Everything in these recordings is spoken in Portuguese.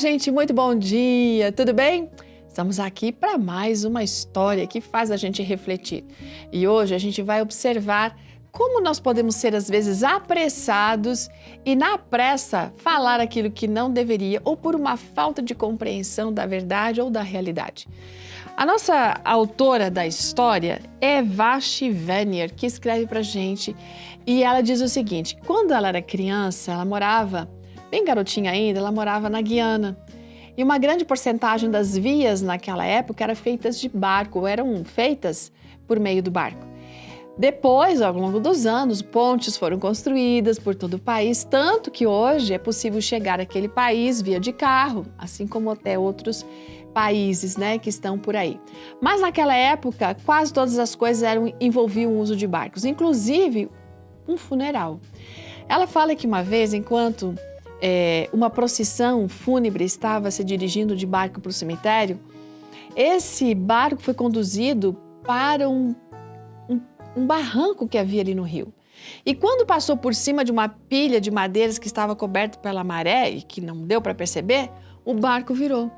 gente, muito bom dia, tudo bem? Estamos aqui para mais uma história que faz a gente refletir. E hoje a gente vai observar como nós podemos ser às vezes apressados e na pressa falar aquilo que não deveria ou por uma falta de compreensão da verdade ou da realidade. A nossa autora da história é Vashti Vanier, que escreve pra gente, e ela diz o seguinte: quando ela era criança, ela morava, bem garotinha ainda, ela morava na Guiana. E uma grande porcentagem das vias naquela época eram feitas de barco, eram feitas por meio do barco. Depois, ao longo dos anos, pontes foram construídas por todo o país, tanto que hoje é possível chegar àquele país via de carro, assim como até outros países, que estão por aí. Mas naquela época, quase todas as coisas envolviam o uso de barcos, inclusive um funeral. Ela fala que uma vez, enquanto uma procissão fúnebre estava se dirigindo de barco para o cemitério, esse barco foi conduzido para um barranco que havia ali no rio. E quando passou por cima de uma pilha de madeiras que estava coberta pela maré e que não deu para perceber, o barco virou.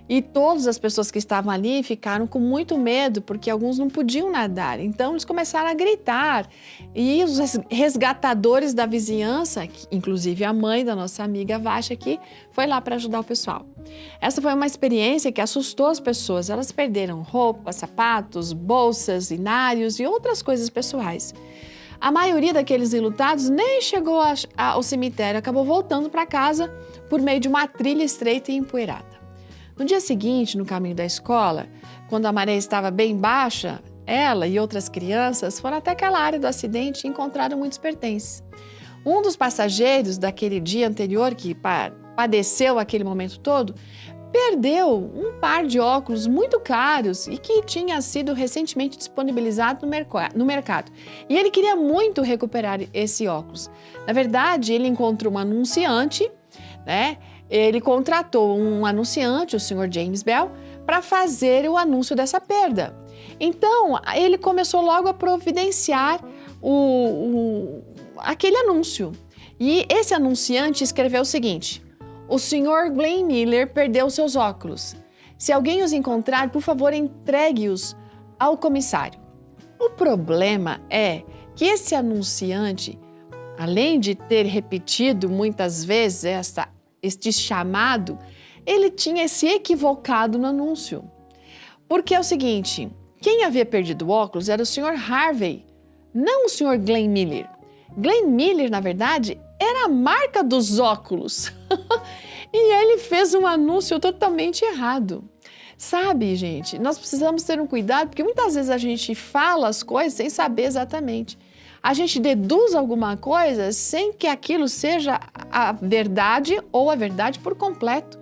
E todas as pessoas que estavam ali ficaram com muito medo, porque alguns não podiam nadar. Então eles começaram a gritar. E os resgatadores da vizinhança, inclusive a mãe da nossa amiga Vashti aqui, foi lá para ajudar o pessoal. Essa foi uma experiência que assustou as pessoas. Elas perderam roupas, sapatos, bolsas, inários e outras coisas pessoais. A maioria daqueles enlutados nem chegou ao cemitério, acabou voltando para casa por meio de uma trilha estreita e empoeirada. No dia seguinte, no caminho da escola, quando a maré estava bem baixa, ela e outras crianças foram até aquela área do acidente e encontraram muitos pertences. Um dos passageiros daquele dia anterior, que padeceu aquele momento todo, perdeu um par de óculos muito caros e que tinha sido recentemente disponibilizado no mercado. E ele queria muito recuperar esse óculos. Na verdade, ele encontrou um anunciante, Ele contratou um anunciante, o Sr. James Bell, para fazer o anúncio dessa perda. Então, ele começou logo a providenciar aquele anúncio. E esse anunciante escreveu o seguinte: o Sr. Glenn Miller perdeu seus óculos. Se alguém os encontrar, por favor, entregue-os ao comissário. O problema é que esse anunciante, além de ter repetido muitas vezes este chamado, ele tinha se equivocado no anúncio. Porque é o seguinte, quem havia perdido o óculos era o Sr. Harvey, não o Sr. Glenn Miller. Glenn Miller, na verdade, era a marca dos óculos. E ele fez um anúncio totalmente errado. Sabe, gente, nós precisamos ter um cuidado, porque muitas vezes a gente fala as coisas sem saber exatamente. A gente deduz alguma coisa sem que aquilo seja a verdade ou a verdade por completo.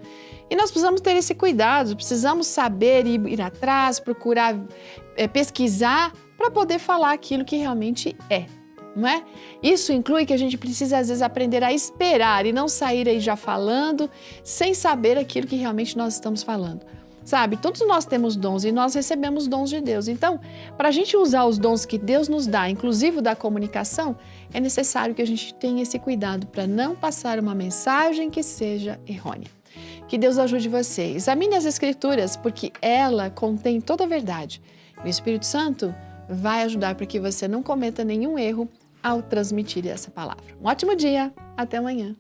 E nós precisamos ter esse cuidado, precisamos saber ir atrás, procurar pesquisar para poder falar aquilo que realmente é, não é? Isso inclui que a gente precisa às vezes aprender a esperar e não sair aí já falando sem saber aquilo que realmente nós estamos falando. Sabe, todos nós temos dons e nós recebemos dons de Deus. Então, para a gente usar os dons que Deus nos dá, inclusive o da comunicação, é necessário que a gente tenha esse cuidado para não passar uma mensagem que seja errônea. Que Deus ajude você. Examine as Escrituras, porque ela contém toda a verdade. O Espírito Santo vai ajudar para que você não cometa nenhum erro ao transmitir essa palavra. Um ótimo dia, até amanhã.